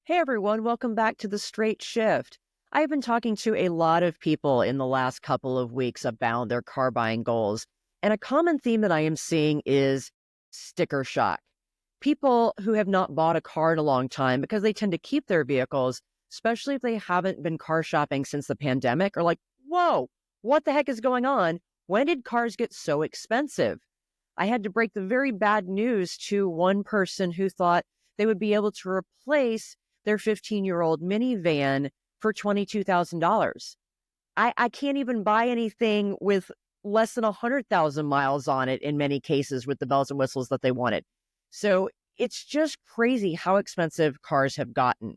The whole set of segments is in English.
Hey everyone, welcome back to The Straight Shift. I've been talking to a lot of people in the last couple of weeks about their car buying goals, and a common theme that I am seeing is sticker shock. People who have not bought a car in a long time because they tend to keep their vehicles, especially if they haven't been car shopping since the pandemic, are like, whoa, what the heck is going on? When did cars get so expensive? I had to break the very bad news to one person who thought they would be able to replace their 15-year-old minivan for $22,000. I can't even buy anything with less than 100,000 miles on it in many cases with the bells and whistles that they wanted. So it's just crazy how expensive cars have gotten.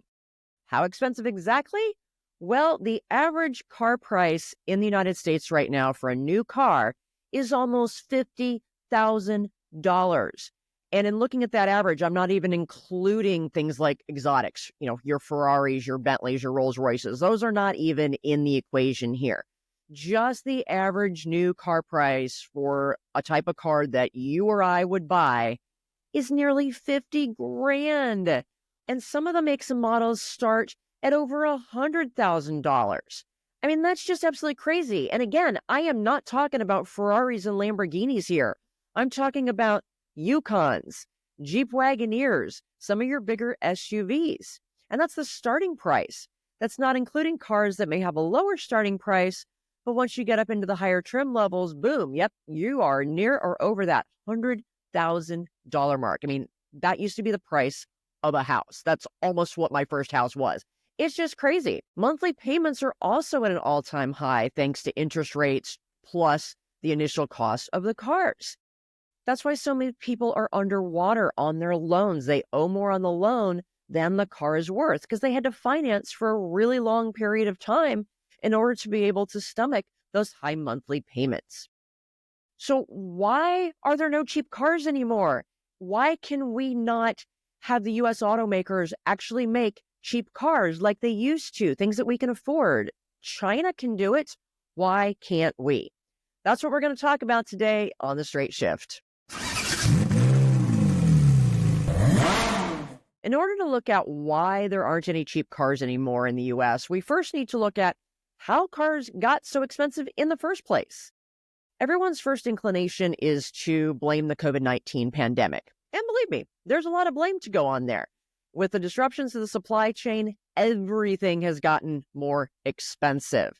How expensive exactly? Well, the average car price in the United States right now for a new car is almost $50,000. And in looking at that average, I'm not even including things like exotics, your Ferraris, your Bentleys, your Rolls Royces. Those are not even in the equation here. Just the average new car price for a type of car that you or I would buy is nearly 50 grand. And some of the makes and models start at over $100,000. I mean, that's just absolutely crazy. And again, I am not talking about Ferraris and Lamborghinis here. I'm talking about Yukons, Jeep Wagoneers, some of your bigger SUVs. And that's the starting price. That's not including cars that may have a lower starting price, but once you get up into the higher trim levels, boom, yep, you are near or over that $100,000 mark. I mean, that used to be the price of a house. That's almost what my first house was. It's just crazy. Monthly payments are also at an all-time high thanks to interest rates plus the initial cost of the cars. That's why so many people are underwater on their loans. They owe more on the loan than the car is worth because they had to finance for a really long period of time in order to be able to stomach those high monthly payments. So why are there no cheap cars anymore? Why can we not have the US automakers actually make cheap cars like they used to, things that we can afford? China can do it. Why can't we? That's what we're going to talk about today on The Straight Shift. In order to look at why there aren't any cheap cars anymore in the US, we first need to look at how cars got so expensive in the first place. Everyone's first inclination is to blame the COVID-19 pandemic. And believe me, there's a lot of blame to go on there. With the disruptions to the supply chain, everything has gotten more expensive.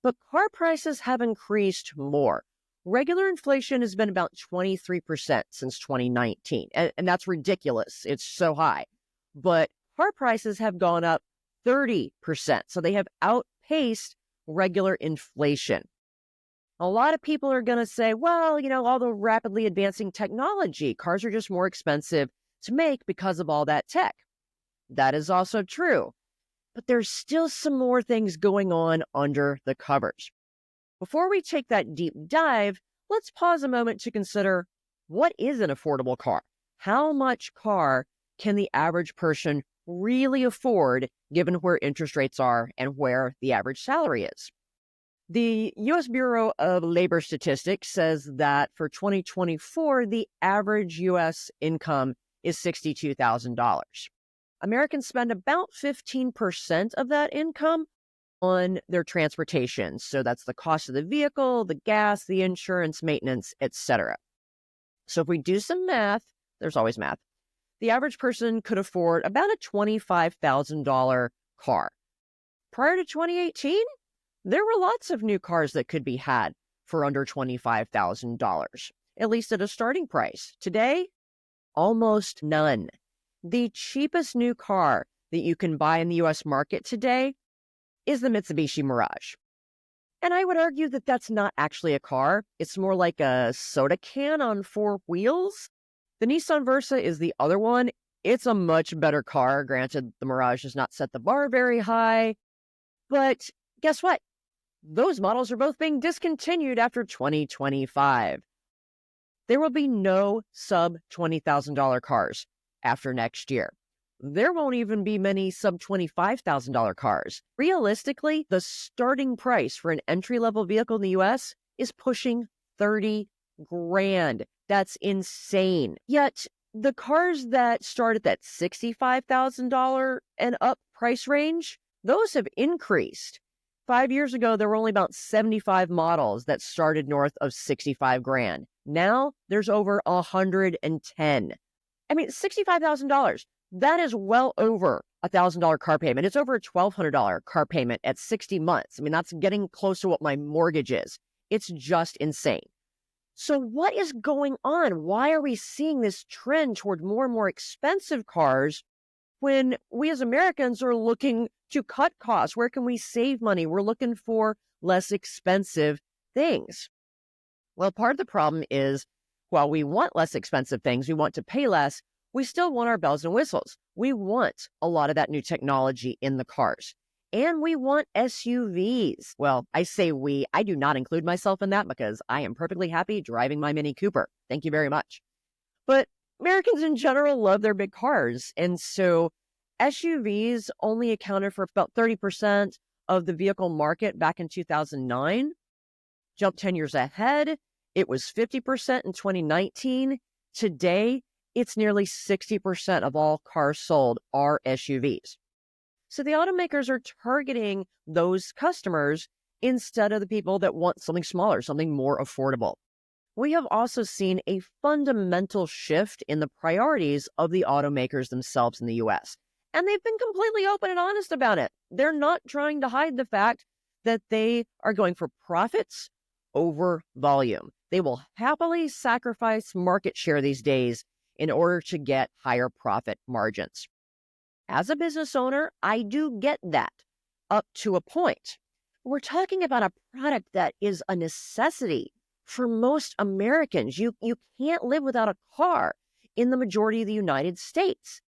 But car prices have increased more. Regular inflation has been about 23% since 2019, and that's ridiculous. It's so high. But car prices have gone up 30%, so they have outpaced regular inflation. A lot of people are going to say, well, all the rapidly advancing technology, cars are just more expensive to make because of all that tech. That is also true. But there's still some more things going on under the covers. Before we take that deep dive, let's pause a moment to consider, what is an affordable car? How much car can the average person really afford given where interest rates are and where the average salary is? The U.S. Bureau of Labor Statistics says that for 2024, the average U.S. income is $62,000. Americans spend about 15% of that income on their transportation. So that's the cost of the vehicle, the gas, the insurance, maintenance, etc. So if we do some math, there's always math, the average person could afford about a $25,000 car. Prior to 2018, there were lots of new cars that could be had for under $25,000, at least at a starting price. Today, almost none. The cheapest new car that you can buy in the U.S. market today is the Mitsubishi Mirage. And I would argue that that's not actually a car. It's more like a soda can on four wheels. The Nissan Versa is the other one. It's a much better car. Granted, the Mirage does not set the bar very high. But guess what? Those models are both being discontinued after 2025. There will be no sub $20,000 cars after next year. There won't even be many sub $25,000 cars. Realistically, the starting price for an entry-level vehicle in the US is pushing 30 grand. That's insane. Yet, The cars that start at that $65,000 and up price range, those have increased. 5 years ago, there were only about 75 models that started north of 65 grand. Now there's over 110. I mean, $65,000. That is well over $1,000 car payment. It's over a $1,200 car payment at 60 months. I mean, that's getting close to what my mortgage is. It's just insane. So what is going on? Why are we seeing this trend toward more and more expensive cars when we as Americans are looking to cut costs? Where can we save money? We're looking for less expensive things. Well, part of the problem is while we want less expensive things, we want to pay less, we still want our bells and whistles. We want a lot of that new technology in the cars. And we want SUVs. Well, I say we, I do not include myself in that because I am perfectly happy driving my Mini Cooper. Thank you very much. But Americans in general love their big cars. And so SUVs only accounted for about 30% of the vehicle market back in 2009. Jumped 10 years ahead. It was 50% in 2019. Today, it's nearly 60% of all cars sold are SUVs. So the automakers are targeting those customers instead of the people that want something smaller, something more affordable. We have also seen a fundamental shift in the priorities of the automakers themselves in the US. And they've been completely open and honest about it. They're not trying to hide the fact that they are going for profits over volume. They will happily sacrifice market share these days in order to get higher profit margins. As a business owner, I do get that up to a point. We're talking about a product that is a necessity for most Americans. You can't live without a car in the majority of the United States.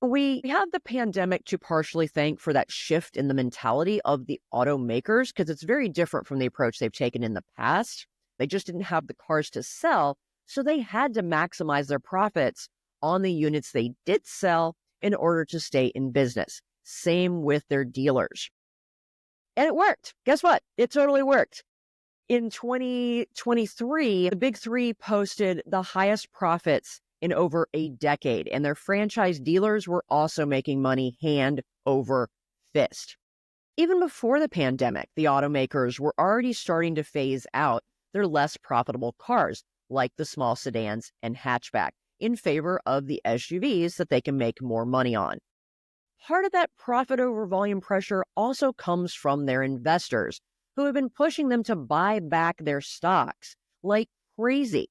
We have the pandemic to partially thank for that shift in the mentality of the automakers because it's very different from the approach they've taken in the past. They just didn't have the cars to sell, so they had to maximize their profits on the units they did sell in order to stay in business. Same with their dealers. And it worked. Guess what? It totally worked. In 2023, the big three posted the highest profits in over a decade, and their franchise dealers were also making money hand over fist. Even before the pandemic, the automakers were already starting to phase out their less profitable cars, like the small sedans and hatchback, in favor of the SUVs that they can make more money on. Part of that profit over volume pressure also comes from their investors, who have been pushing them to buy back their stocks like crazy.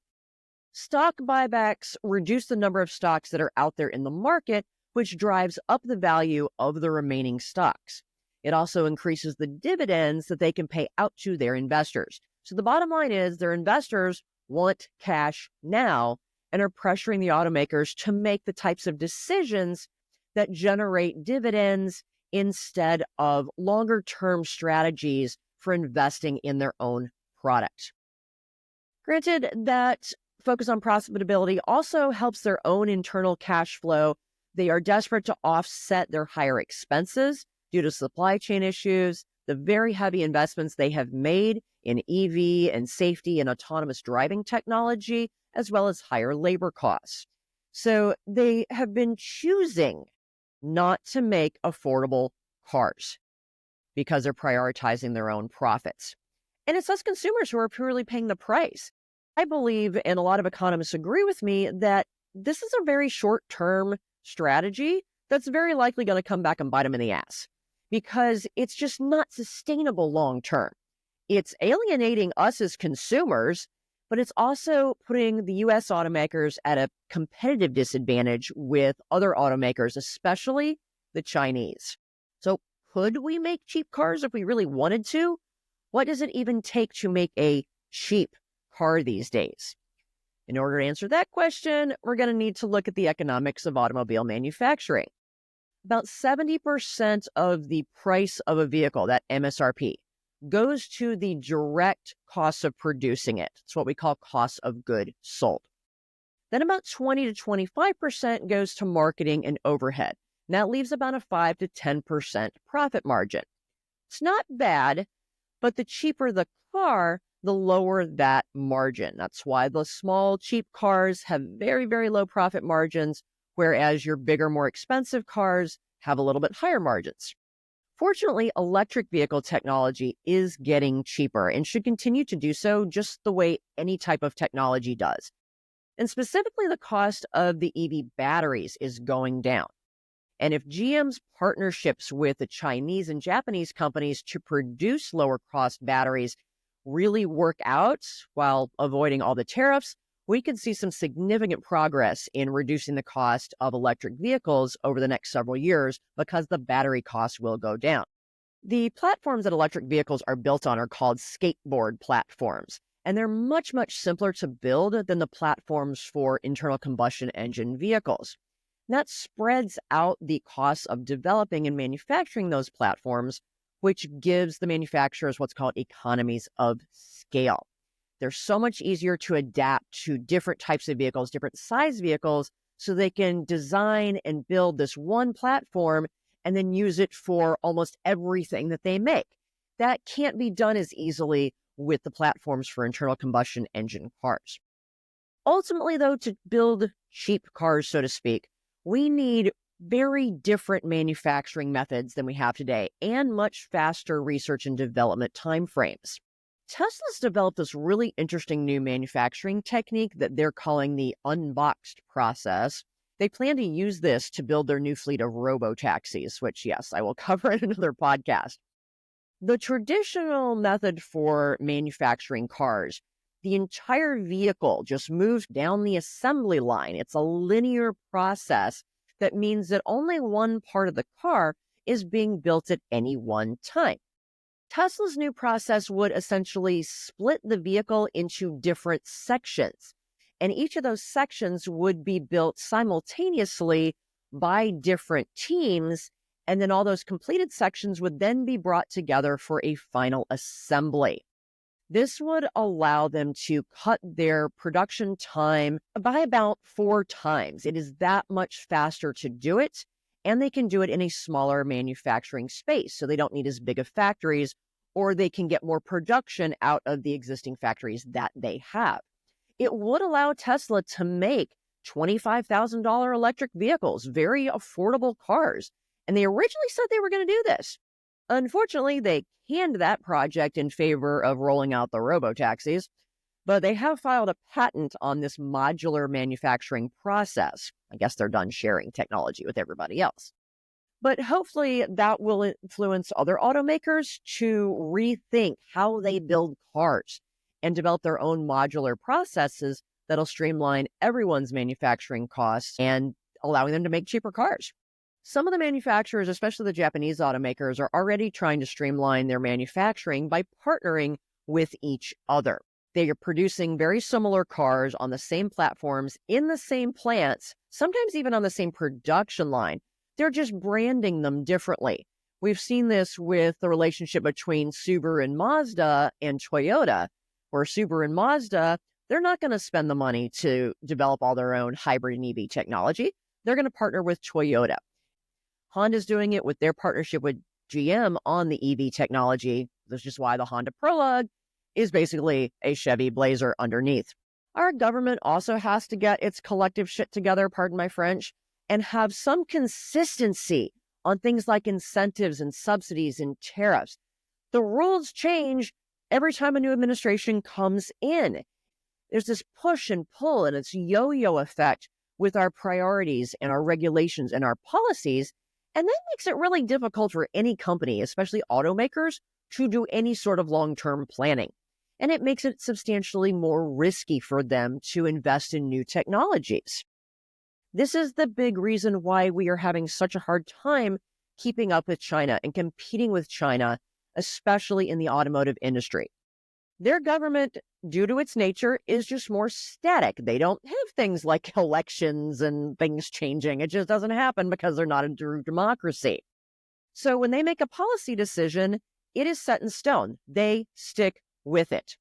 Stock buybacks reduce the number of stocks that are out there in the market, which drives up the value of the remaining stocks. It also increases the dividends that they can pay out to their investors. So the bottom line is their investors want cash now and are pressuring the automakers to make the types of decisions that generate dividends instead of longer-term strategies for investing in their own product. Granted, that focus on profitability also helps their own internal cash flow. They are desperate to offset their higher expenses due to supply chain issues, the very heavy investments they have made in EV and safety and autonomous driving technology, as well as higher labor costs. So they have been choosing not to make affordable cars because they're prioritizing their own profits. And it's us consumers who are purely paying the price. I believe, and a lot of economists agree with me, that this is a very short-term strategy that's very likely going to come back and bite them in the ass because it's just not sustainable long-term. It's alienating us as consumers, but it's also putting the U.S. automakers at a competitive disadvantage with other automakers, especially the Chinese. So could we make cheap cars if we really wanted to? What does it even take to make a cheap car these days? In order to answer that question, we're going to need to look at the economics of automobile manufacturing. About 70% of the price of a vehicle, that MSRP, goes to the direct cost of producing it. It's what we call cost of goods sold. Then about 20 to 25% goes to marketing and overhead. And that leaves about a 5 to 10% profit margin. It's not bad, but the cheaper the car, the lower that margin. That's why the small, cheap cars have very, very low profit margins, whereas your bigger, more expensive cars have a little bit higher margins. Fortunately, electric vehicle technology is getting cheaper and should continue to do so just the way any type of technology does. And specifically, the cost of the EV batteries is going down. And if GM's partnerships with the Chinese and Japanese companies to produce lower cost batteries really work out while avoiding all the tariffs, we could see some significant progress in reducing the cost of electric vehicles over the next several years because the battery costs will go down. The platforms that electric vehicles are built on are called skateboard platforms, and they're much, much simpler to build than the platforms for internal combustion engine vehicles. That spreads out the costs of developing and manufacturing those platforms, which gives the manufacturers what's called economies of scale. They're so much easier to adapt to different types of vehicles, different size vehicles, so they can design and build this one platform and then use it for almost everything that they make. That can't be done as easily with the platforms for internal combustion engine cars. Ultimately, though, to build cheap cars, so to speak, we need very different manufacturing methods than we have today and much faster research and development timeframes. Tesla's developed this really interesting new manufacturing technique that they're calling the unboxed process. They plan to use this to build their new fleet of robo-taxis, which, yes, I will cover in another podcast. The traditional method for manufacturing cars, the entire vehicle just moves down the assembly line. It's a linear process that means that only one part of the car is being built at any one time. Tesla's new process would essentially split the vehicle into different sections, and each of those sections would be built simultaneously by different teams, and then all those completed sections would then be brought together for a final assembly. This would allow them to cut their production time by about 4 times. It is that much faster to do it, and they can do it in a smaller manufacturing space, so they don't need as big of factories, or they can get more production out of the existing factories that they have. It would allow Tesla to make $25,000 electric vehicles, very affordable cars, and they originally said they were going to do this. Unfortunately, they canned that project in favor of rolling out the robo-taxis, but they have filed a patent on this modular manufacturing process. I guess they're done sharing technology with everybody else. But hopefully that will influence other automakers to rethink how they build cars and develop their own modular processes that'll streamline everyone's manufacturing costs and allowing them to make cheaper cars. Some of the manufacturers, especially the Japanese automakers, are already trying to streamline their manufacturing by partnering with each other. They are producing very similar cars on the same platforms, in the same plants, sometimes even on the same production line. They're just branding them differently. We've seen this with the relationship between Subaru and Mazda and Toyota, where Subaru and Mazda, they're not going to spend the money to develop all their own hybrid and EV technology. They're going to partner with Toyota. Honda's doing it with their partnership with GM on the EV technology. That's just why the Honda Prologue is basically a Chevy Blazer underneath. Our government also has to get its collective shit together, pardon my French, and have some consistency on things like incentives and subsidies and tariffs. The rules change every time a new administration comes in. There's this push and pull and it's yo-yo effect with our priorities and our regulations and our policies. And that makes it really difficult for any company, especially automakers, to do any sort of long-term planning. And it makes it substantially more risky for them to invest in new technologies. This is the big reason why we are having such a hard time keeping up with China and competing with China, especially in the automotive industry. Their government, due to its nature, is just more static. They don't have things like elections and things changing. It just doesn't happen because they're not a true democracy. So when they make a policy decision, it is set in stone. They stick with it.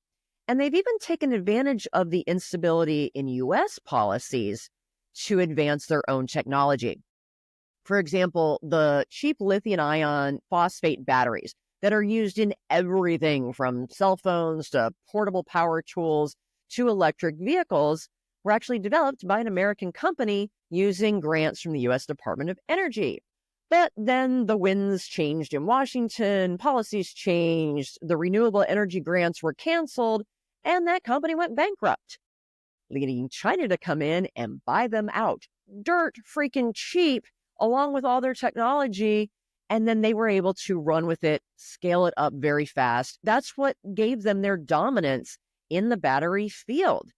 And they've even taken advantage of the instability in U.S. policies to advance their own technology. For example, the cheap lithium ion phosphate batteries that are used in everything from cell phones to portable power tools to electric vehicles were actually developed by an American company using grants from the U.S. Department of Energy. But then the winds changed in Washington, policies changed, the renewable energy grants were canceled, and that company went bankrupt, leading China to come in and buy them out. Dirt freaking cheap, along with all their technology. And then they were able to run with it, scale it up very fast. That's what gave them their dominance in the battery field.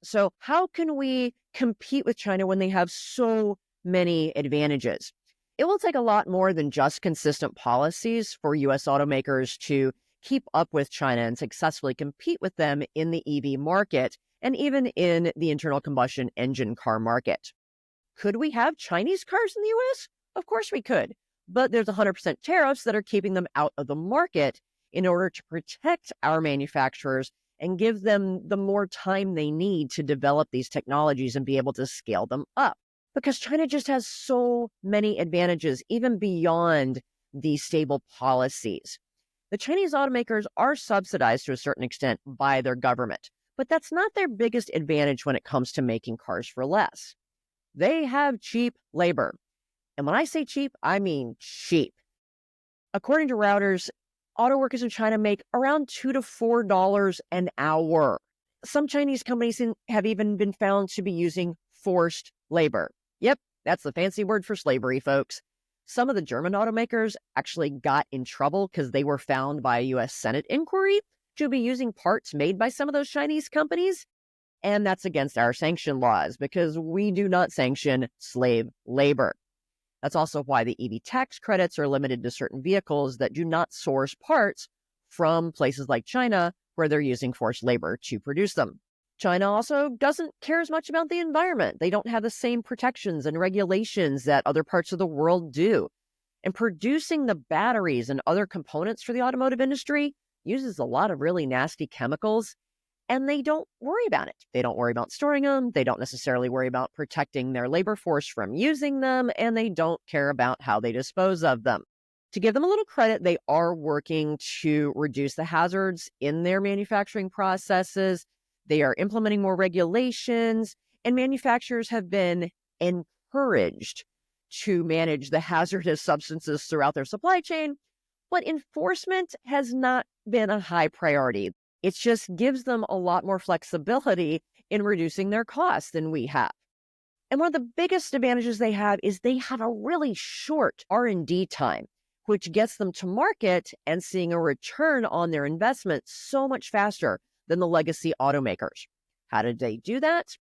So how can we compete with China when they have so many advantages? It will take a lot more than just consistent policies for U.S. automakers to keep up with China and successfully compete with them in the EV market and even in the internal combustion engine car market. Could we have Chinese cars in the U.S.? Of course we could, but there's 100% tariffs that are keeping them out of the market in order to protect our manufacturers and give them the more time they need to develop these technologies and be able to scale them up. Because China just has so many advantages, even beyond these stable policies. The Chinese automakers are subsidized to a certain extent by their government, but that's not their biggest advantage when it comes to making cars for less. They have cheap labor. And when I say cheap, I mean cheap. According to Reuters, auto workers in China make around $2 to $4 an hour. Some Chinese companies have even been found to be using forced labor. Yep, that's the fancy word for slavery, folks. Some of the German automakers actually got in trouble because they were found by a U.S. Senate inquiry to be using parts made by some of those Chinese companies. And that's against our sanction laws because we do not sanction slave labor. That's also why the EV tax credits are limited to certain vehicles that do not source parts from places like China where they're using forced labor to produce them. China also doesn't care as much about the environment. They don't have the same protections and regulations that other parts of the world do. And producing the batteries and other components for the automotive industry uses a lot of really nasty chemicals, and they don't worry about it. They don't worry about storing them. They don't necessarily worry about protecting their labor force from using them, and they don't care about how they dispose of them. To give them a little credit, they are working to reduce the hazards in their manufacturing processes. They are implementing more regulations, and manufacturers have been encouraged to manage the hazardous substances throughout their supply chain, but enforcement has not been a high priority. It just gives them a lot more flexibility in reducing their costs than we have. And one of the biggest advantages they have is they have a really short R&D time, which gets them to market and seeing a return on their investment so much faster than the legacy automakers. How did they do that?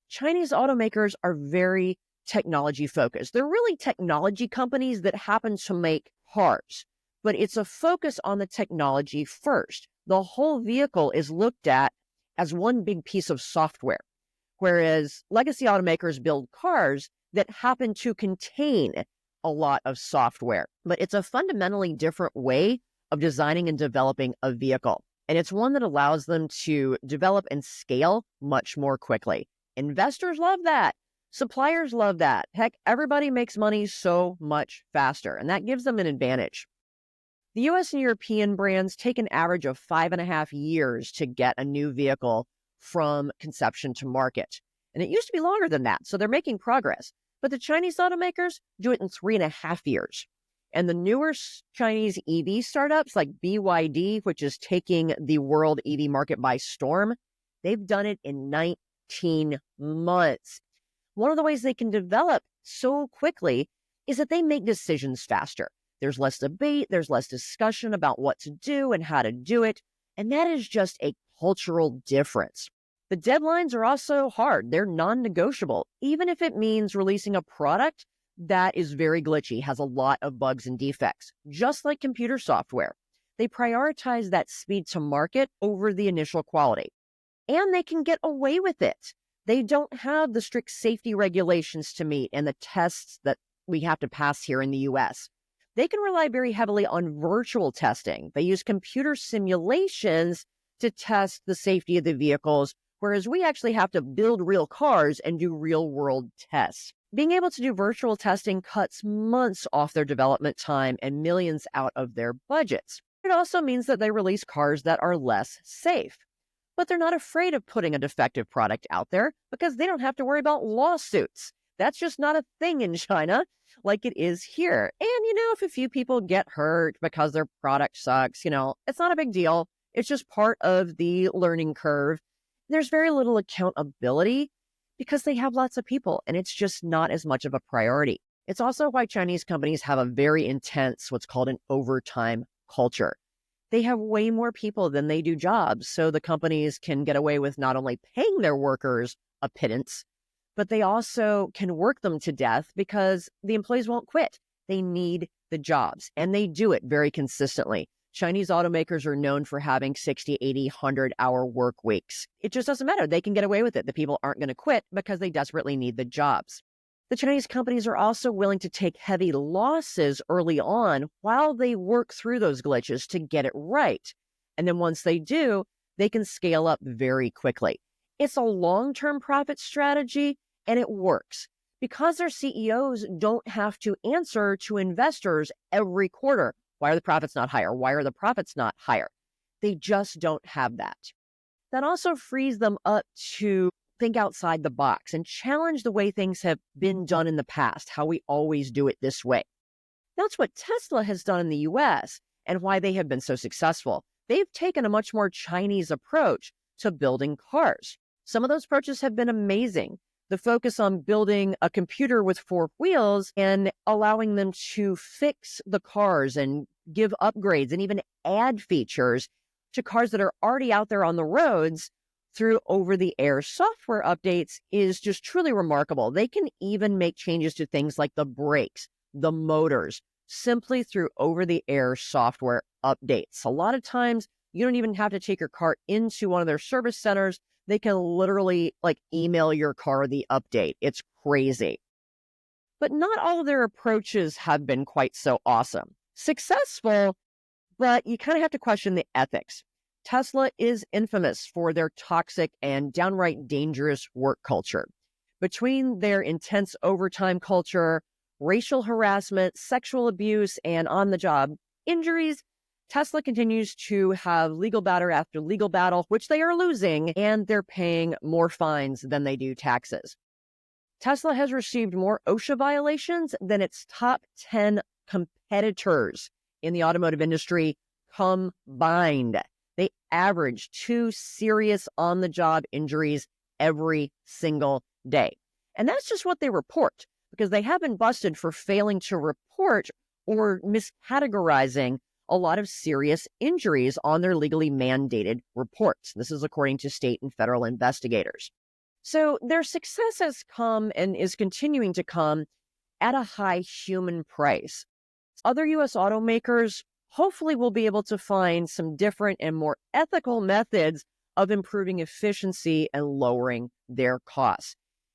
Chinese automakers are very technology focused. They're really technology companies that happen to make cars, but it's a focus on the technology first. The whole vehicle is looked at as one big piece of software, whereas legacy automakers build cars that happen to contain a lot of software. But it's a fundamentally different way of designing and developing a vehicle. And it's one that allows them to develop and scale much more quickly. Investors love that. Suppliers love that. Heck, everybody makes money so much faster, and that gives them an advantage. The US and European brands take an average of 5.5 years to get a new vehicle from conception to market. And it used to be longer than that, so they're making progress. But the Chinese automakers do it in 3.5 years. And the newer Chinese EV startups like BYD, which is taking the world EV market by storm, they've done it in 19 months. One of the ways they can develop so quickly is that they make decisions faster. There's less debate, there's less discussion about what to do and how to do it, and that is just a cultural difference. The deadlines are also hard. They're non-negotiable, even if it means releasing a product that is very glitchy, has a lot of bugs and defects, just like computer software. They prioritize that speed to market over the initial quality, and they can get away with it. They don't have the strict safety regulations to meet and the tests that we have to pass here in the US. They can rely very heavily on virtual testing. They use computer simulations to test the safety of the vehicles, whereas we actually have to build real cars and do real world tests. Being able to do virtual testing cuts months off their development time and millions out of their budgets. It also means that they release cars that are less safe. But they're not afraid of putting a defective product out there because they don't have to worry about lawsuits. That's just not a thing in China like it is here. And, if a few people get hurt because their product sucks, it's not a big deal. It's just part of the learning curve. There's very little accountability because they have lots of people and it's just not as much of a priority. It's also why Chinese companies have a very intense, what's called an overtime culture. They have way more people than they do jobs. So the companies can get away with not only paying their workers a pittance, but they also can work them to death because the employees won't quit. They need the jobs and they do it very consistently. Chinese automakers are known for having 60, 80, 100-hour work weeks. It just doesn't matter. They can get away with it. The people aren't going to quit because they desperately need the jobs. The Chinese companies are also willing to take heavy losses early on while they work through those glitches to get it right. And then once they do, they can scale up very quickly. It's a long-term profit strategy, and it works because their CEOs don't have to answer to investors every quarter. Why are the profits not higher? Why are the profits not higher? They just don't have that. That also frees them up to think outside the box and challenge the way things have been done in the past, how we always do it this way. That's what Tesla has done in the US and why they have been so successful. They've taken a much more Chinese approach to building cars. Some of those approaches have been amazing. The focus on building a computer with 4 wheels and allowing them to fix the cars and give upgrades and even add features to cars that are already out there on the roads through over-the-air software updates is just truly remarkable. They can even make changes to things like the brakes, the motors, simply through over-the-air software updates. A lot of times, you don't even have to take your car into one of their service centers. They can literally email your car the update. It's crazy. But not all of their approaches have been quite so awesome. Successful, but you kind of have to question the ethics. Tesla is infamous for their toxic and downright dangerous work culture. Between their intense overtime culture, racial harassment, sexual abuse, and on-the-job injuries, Tesla continues to have legal battle after legal battle, which they are losing, and they're paying more fines than they do taxes. Tesla has received more OSHA violations than its top 10 competitors in the automotive industry combined. They average 2 serious on-the-job injuries every single day. And that's just what they report, because they have been busted for failing to report or miscategorizing a lot of serious injuries on their legally mandated reports. This is according to state and federal investigators. So their success has come and is continuing to come at a high human price. Other U.S. automakers hopefully will be able to find some different and more ethical methods of improving efficiency and lowering their costs.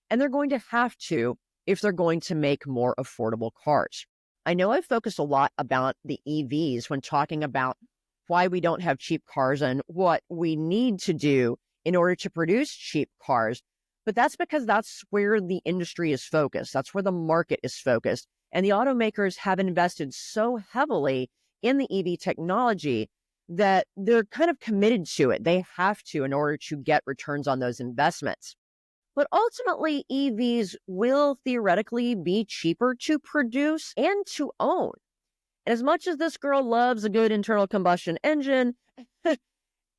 And they're going to have to if they're going to make more affordable cars. I know I've focused a lot about the EVs when talking about why we don't have cheap cars and what we need to do in order to produce cheap cars. But that's because that's where the industry is focused. That's where the market is focused. And the automakers have invested so heavily in the EV technology that they're kind of committed to it. They have to in order to get returns on those investments. But ultimately, EVs will theoretically be cheaper to produce and to own. And as much as this girl loves a good internal combustion engine,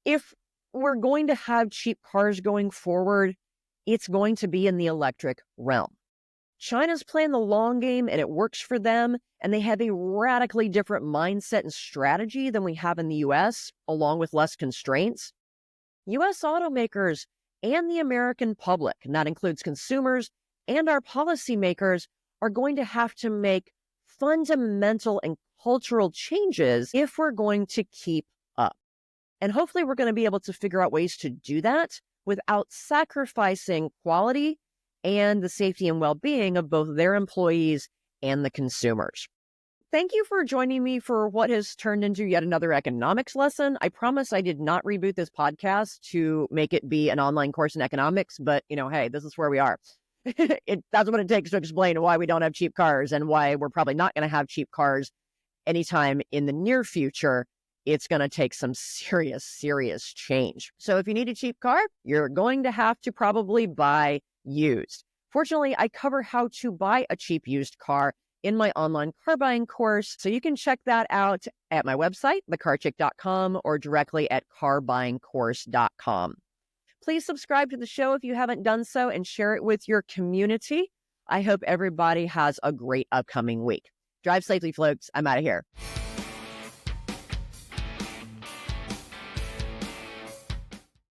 if we're going to have cheap cars going forward, it's going to be in the electric realm. China's playing the long game and it works for them, and they have a radically different mindset and strategy than we have in the US, along with less constraints. US automakers and the American public, and that includes consumers and our policymakers, are going to have to make fundamental and cultural changes if we're going to keep up. And hopefully we're going to be able to figure out ways to do that without sacrificing quality and the safety and well-being of both their employees and the consumers. Thank you for joining me for what has turned into yet another economics lesson. I promise I did not reboot this podcast to make it be an online course in economics, but hey, this is where we are. That's what it takes to explain why we don't have cheap cars and why we're probably not going to have cheap cars anytime in the near future. It's going to take some serious change. So if you need a cheap car, you're going to have to probably buy used. Fortunately, I cover how to buy a cheap used car in my online car buying course. So you can check that out at my website, thecarchick.com, or directly at carbuyingcourse.com. Please subscribe to the show if you haven't done so and share it with your community. I hope everybody has a great upcoming week. Drive safely, folks. I'm out of here.